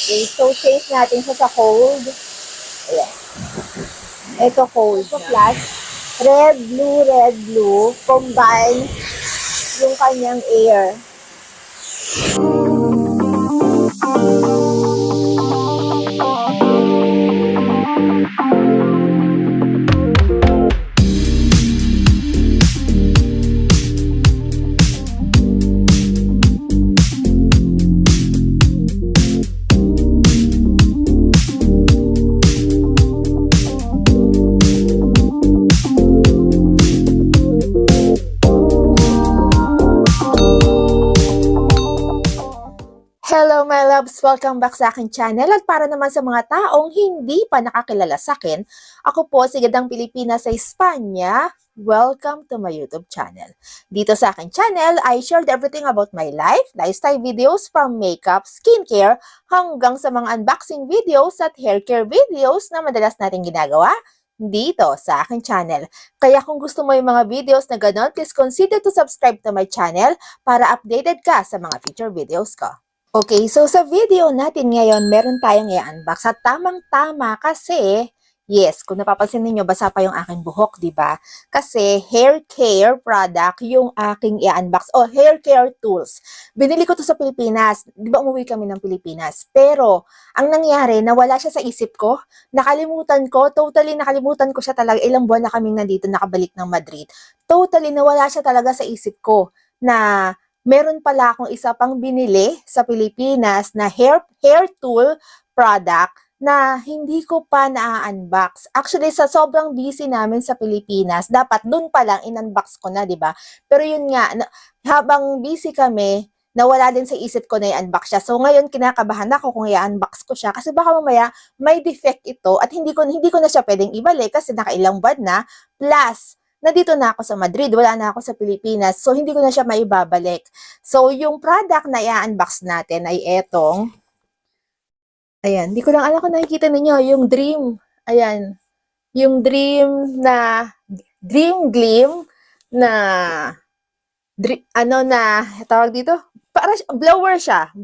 Okay, so change natin siya sa cold. Ayan. Ito cold. Ito plus, red, blue, combine yung kanyang air. Hello my loves! Welcome back sa aking channel at para naman sa mga taong hindi pa nakakilala sa akin, ako po si Gadang Pilipinas sa Espanya. Welcome to my YouTube channel. Dito sa aking channel, I shared everything about my life, lifestyle videos from makeup, skincare, hanggang sa mga unboxing videos at hair care videos na madalas natin ginagawa dito sa aking channel. Kaya kung gusto mo yung mga videos na ganon, please consider to subscribe to my channel para updated ka sa mga future videos ko. Okay, so sa video natin ngayon, meron tayong i-unbox at tamang-tama kasi, yes, kung napapansin niyo basa pa yung aking buhok, di ba? Kasi hair care product yung aking i-unbox o hair care tools. Binili ko to sa Pilipinas. Di ba umuwi kami ng Pilipinas? Pero, ang nangyari, nawala siya sa isip ko. Totally nakalimutan ko siya talaga. Ilang buwan na kaming nandito, nakabalik ng Madrid. Totally nawala siya talaga sa isip ko na meron pala akong isa pang binili sa Pilipinas na hair tool product na hindi ko pa na-unbox. Actually, sa sobrang busy namin sa Pilipinas, dapat dun pa lang in-unbox ko na, di ba? Pero yun nga, habang busy kami, nawala din sa isip ko na i-unbox siya. So ngayon kinakabahan ako kung i-unbox ko siya kasi baka mamaya may defect ito at hindi ko na siya pwedeng ibalik kasi nakailang buwan na. Plus, nandito na ako sa Madrid, wala na ako sa Pilipinas, so hindi ko na siya maibabalik. So, yung product na i-unbox natin ay etong, ayan, hindi ko lang alam kung nakikita ninyo, yung Dream, ayan, yung Dream Dream Gleam na, tawag dito? Para blower siya.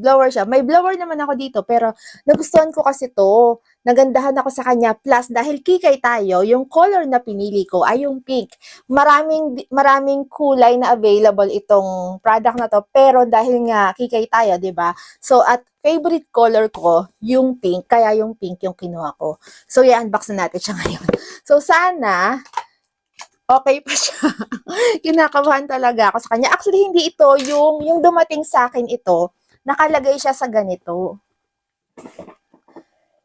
May blower naman ako dito, pero nagustuhan ko kasi to. Nagandahan ako sa kanya. Plus, dahil kikay tayo, yung color na pinili ko ay yung pink. Maraming kulay na available itong product na to, pero dahil nga kikay tayo, 'di ba? So, at favorite color ko, yung pink, kaya yung pink yung kinuha ko. So, i-unbox na natin siya ngayon. So, sana okay pa siya. Kinakabahan talaga ako sa kanya. Actually, hindi ito yung dumating sa akin ito, nakalagay siya sa ganito.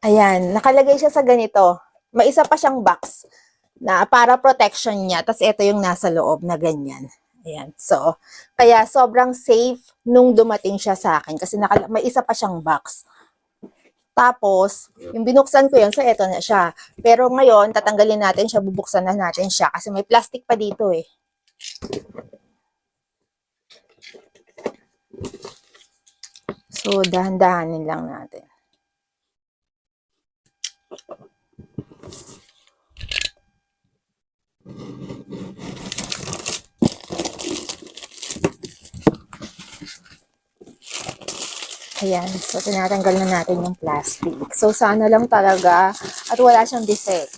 Ayan, nakalagay siya sa ganito. May isa pa siyang box na para protection niya. Tapos ito yung nasa loob na ganyan. Ayan. So, kaya sobrang safe nung dumating siya sa akin kasi may isa pa siyang box. Tapos, yung binuksan ko yun, so eto na siya. Pero ngayon, tatanggalin natin siya, bubuksan na natin siya kasi may plastic pa dito eh. So, dahan-dahanin lang natin. Ayan, so tinatanggal na natin yung plastic. So, sana lang talaga at wala siyang defect.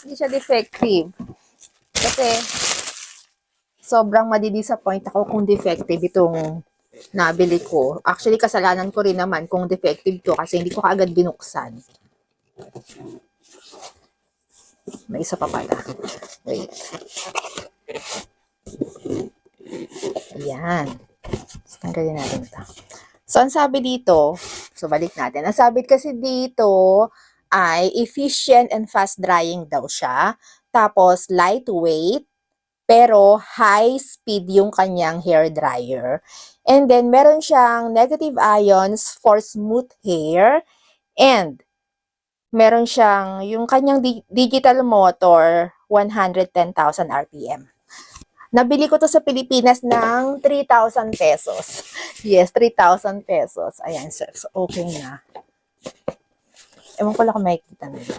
Hindi siya defective. Kasi, sobrang madi-disappoint ako kung defective itong nabili ko. Actually, kasalanan ko rin naman kung defective to kasi hindi ko kaagad binuksan. May isa pa pala. Wait. Ayan. Tanggalin natin ito. So, ang sabi dito, so balik natin. Ang sabi kasi dito ay efficient and fast drying daw siya. Tapos, lightweight, pero high speed yung kanyang hair dryer. And then, meron siyang negative ions for smooth hair. And, meron siyang yung kanyang digital motor, 110,000 RPM. Nabili ko to sa Pilipinas ng 3,000 pesos. Yes, 3,000 pesos. Ayan, so okay na. Ewan ko lang kung makikita nila.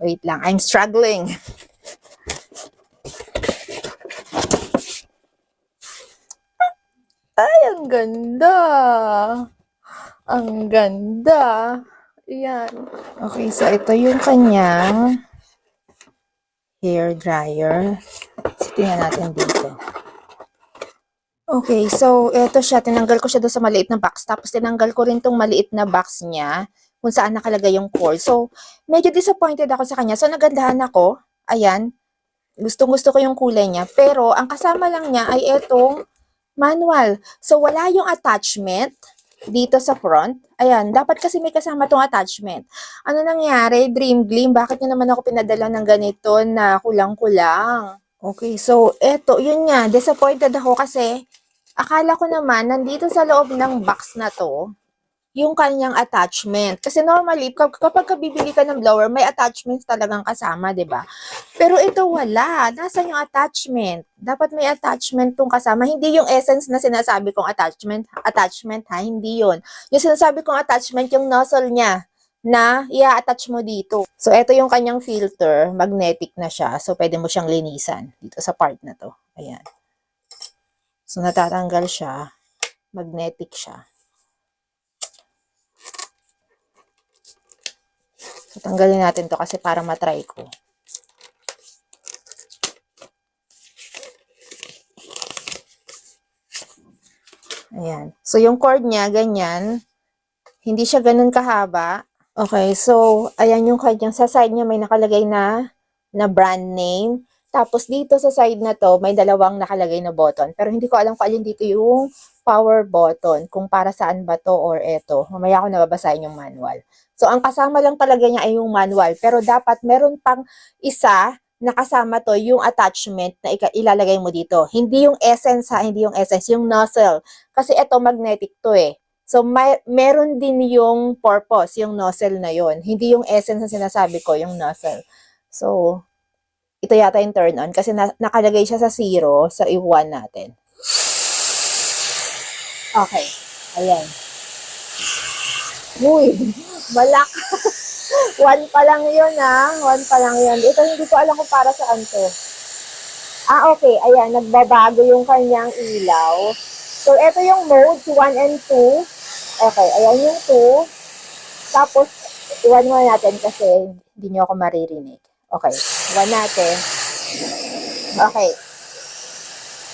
Wait lang, I'm struggling. Ay, ang ganda. Ang ganda. Ayan. Okay, so ito yung kanyang hair dryer. So, tingnan natin dito. Okay, so ito siya. Tinanggal ko siya doon sa maliit na box. Tapos tinanggal ko rin tong maliit na box niya kung saan nakalagay yung cord. So, medyo disappointed ako sa kanya. So, nagandahan ako. Ayan. Gustong-gusto ko yung kulay niya. Pero, ang kasama lang niya ay itong manual. So, wala yung attachment dito sa front. Ayan, dapat kasi may kasama tong attachment. Ano nangyari? Dream Gleam, bakit niyo naman ako pinadala ng ganito na kulang-kulang? Okay, so eto, yun nga, disappointed ako kasi akala ko naman nandito sa loob ng box na to, yung kanyang attachment. Kasi normally, kapag bibili ka ng blower, may attachments talagang kasama, di ba? Pero ito wala. Nasaan yung attachment? Dapat may attachment tong kasama. Hindi yung essence na sinasabi kong attachment ha, hindi yun. Yung sinasabi kong attachment, yung nozzle niya na i-attach mo dito. So, ito yung kanyang filter. Magnetic na siya. So, pwede mo siyang linisan dito sa part na to. Ayan. So, natatanggal siya. Magnetic siya. So, tanggalin natin to kasi para matry ko. Ayan. So, yung cord niya, ganyan. Hindi siya ganun kahaba. Okay, so, ayan yung kanyang sa side niya may nakalagay na brand name. Tapos, dito sa side na to, may dalawang nakalagay na button. Pero hindi ko alam kung alin dito yung power button. Kung para saan ba to or eto. Mamaya ako nababasahin yung manual. So, ang kasama lang talaga niya ay yung manual. Pero dapat meron pang isa na kasama to, yung attachment na ilalagay mo dito. Hindi yung essence ha, hindi yung essence, yung nozzle. Kasi ito magnetic to eh. So, meron din yung purpose, yung nozzle na yon. Hindi yung essence na sinasabi ko, yung nozzle. So, ito yata yung turn on kasi nakalagay siya sa 0 sa i1 natin. Okay. Ayan. Uy, malakas. 1 pa lang yun ha. 1 pa lang yun. Ito hindi ko alam kung para saan to. Okay. Ayan, nagbabago yung kanyang ilaw. So, ito yung modes 1 and 2. Okay, ayan yung 2. Tapos, iwan muna natin kasi hindi nyo ako maririnig. Okay, iwan natin. Okay.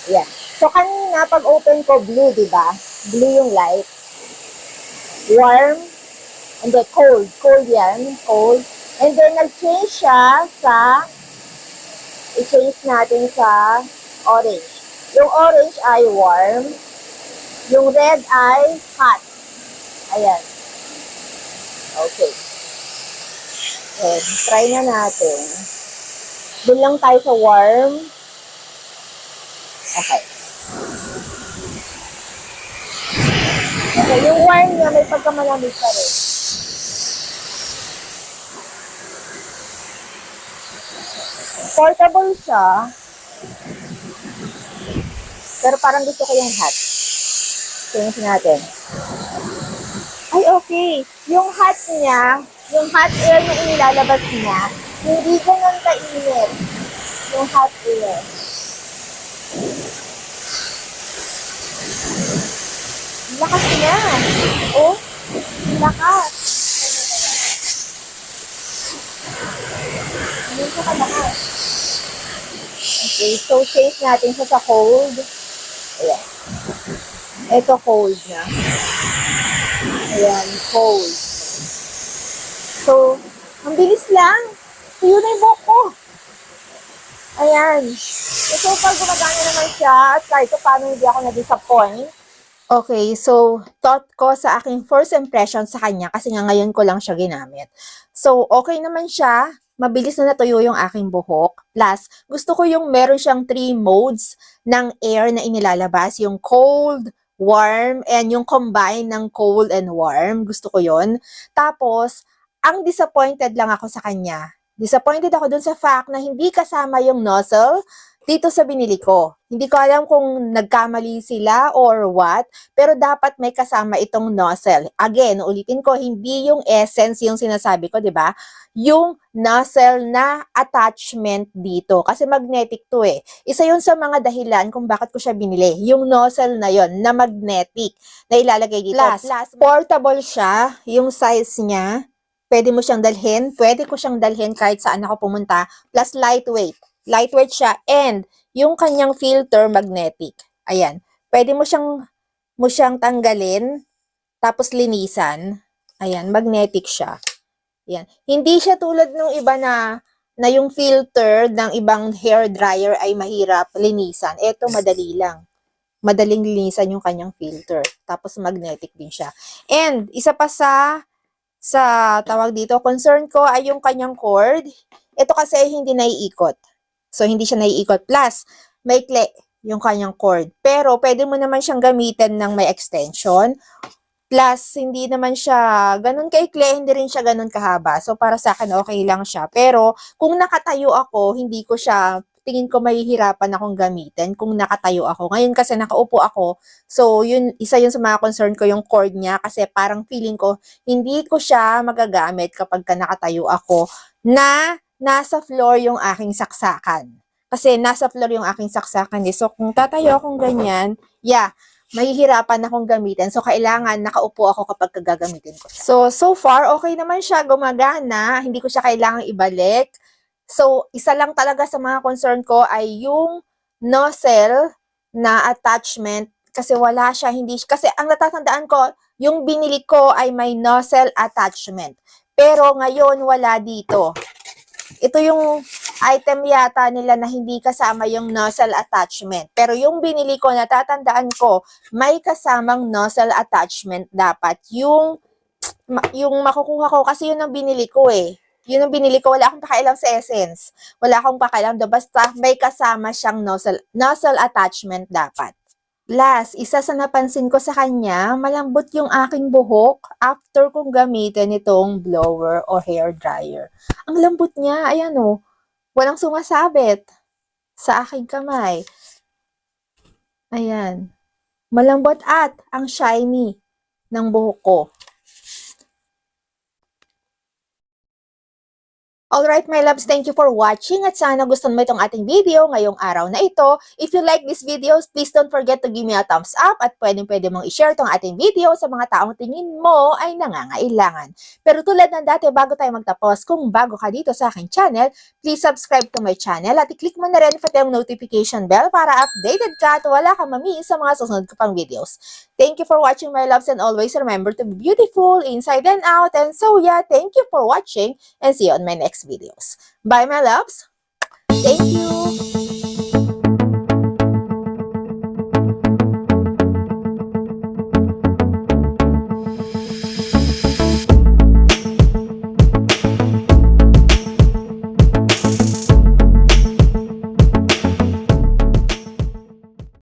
Ayan. So, kanina, pag open ko, blue, diba? Blue yung light. Warm. And then, cold. Cold yan. Cold. And then, nag-change siya sa, i-change natin sa orange. Yung orange ay warm. Yung red ay hot. Ayan. Okay. And, try na natin. Doon lang tayo sa warm. Okay. Okay, yung warm niya may pagkamalamig pa rin. Portable siya. Pero parang gusto ko yung hot. Change natin. Ay, okay. Yung hot niya, yung hot air na inilalabas niya, hindi ganun kainit. Yung hot air. Lakas niya. Oh, lakas. Hindi siya kalakas. Okay, so change natin siya sa cold. Ayan. Ito cold na. Ayan, cold. So, ang bilis lang. Tuyo na yung buhok ko. Ayan. Ito pag gumagana naman siya at kahit paano hindi ako na-disappoint. Okay, so thought ko sa aking first impression sa kanya kasi nga ngayon ko lang siya ginamit. So, okay naman siya. Mabilis na natuyo yung aking buhok. Plus, gusto ko yung meron siyang 3 modes ng air na inilalabas. Yung cold, warm, and yung combine ng cold and warm. Gusto ko yon. Tapos, ang disappointed lang ako sa kanya. Disappointed ako dun sa fact na hindi kasama yung nozzle, dito sa binili ko. Hindi ko alam kung nagkamali sila or what, pero dapat may kasama itong nozzle. Again, ulitin ko, hindi yung essence yung sinasabi ko, di ba? Yung nozzle na attachment dito. Kasi magnetic to eh. Isa yun sa mga dahilan kung bakit ko siya binili. Yung nozzle na yon na magnetic na ilalagay dito. Plus, portable siya, yung size niya. Pwede mo siyang dalhin. Pwede ko siyang dalhin kahit saan ako pumunta. Plus, lightweight. Lightweight siya and yung kanyang filter magnetic. Ayan. Pwede mo siyang tanggalin tapos linisan. Ayan, magnetic siya. Ayan. Hindi siya tulad ng iba na yung filter ng ibang hair dryer ay mahirap linisan. Ito madali lang. Madaling linisan yung kanyang filter. Tapos magnetic din siya. And isa pa sa tawag dito, concern ko ay yung kanyang cord. Ito kasi hindi naiikot. So, hindi siya naiikot. Plus, maikli yung kanyang cord. Pero, pwede mo naman siyang gamitin ng may extension. Plus, hindi naman siya ganun kaikli, hindi rin siya ganun kahaba. So, para sa akin, okay lang siya. Pero, kung nakatayo ako, hindi ko siya, tingin ko mahihirapan akong gamitin kung nakatayo ako. Ngayon kasi nakaupo ako, so yun, isa yun sa mga concern ko yung cord niya kasi parang feeling ko, hindi ko siya magagamit kapag nakatayo ako na nasa floor yung aking saksakan. Kasi nasa floor yung aking saksakan. So, kung tatayo akong ganyan, mahihirapan akong gamitin. So, kailangan nakaupo ako kapag gagamitin ko. So far, okay naman siya. Gumagana. Hindi ko siya kailangang ibalik. So, isa lang talaga sa mga concern ko ay yung nozzle na attachment kasi wala siya, kasi ang natatandaan ko, yung binili ko ay may nozzle attachment. Pero ngayon, wala dito. Ito yung item yata nila na hindi kasama yung nozzle attachment. Pero yung binili ko, natatandaan ko, may kasamang nozzle attachment dapat. Yung makukuha ko, kasi yun ang binili ko eh. Yun ang binili ko, wala akong pakialam sa essence. Wala akong pakialam, basta may kasama siyang nozzle attachment dapat. Last, isa sa napansin ko sa kanya, malambot yung aking buhok after kong gamitin itong blower o hair dryer. Ang lambot niya, ayan o, walang sumasabit sa aking kamay. Ayan, malambot at ang shiny ng buhok ko. Alright, my loves, thank you for watching at sana gusto mo itong ating video ngayong araw na ito. If you like this video, please don't forget to give me a thumbs up at pwede mong i-share itong ating video sa mga taong tingin mo ay nangangailangan. Pero tulad ng dati, bago tayo magtapos, kung bago ka dito sa aking channel, please subscribe to my channel at i-click mo na rin pati ang notification bell para updated ka at wala kang mamiss sa mga susunod ko pang videos. Thank you for watching, my loves, and always remember to be beautiful inside and out. And so yeah, thank you for watching and see you on my next videos. Bye, my loves. Thank you.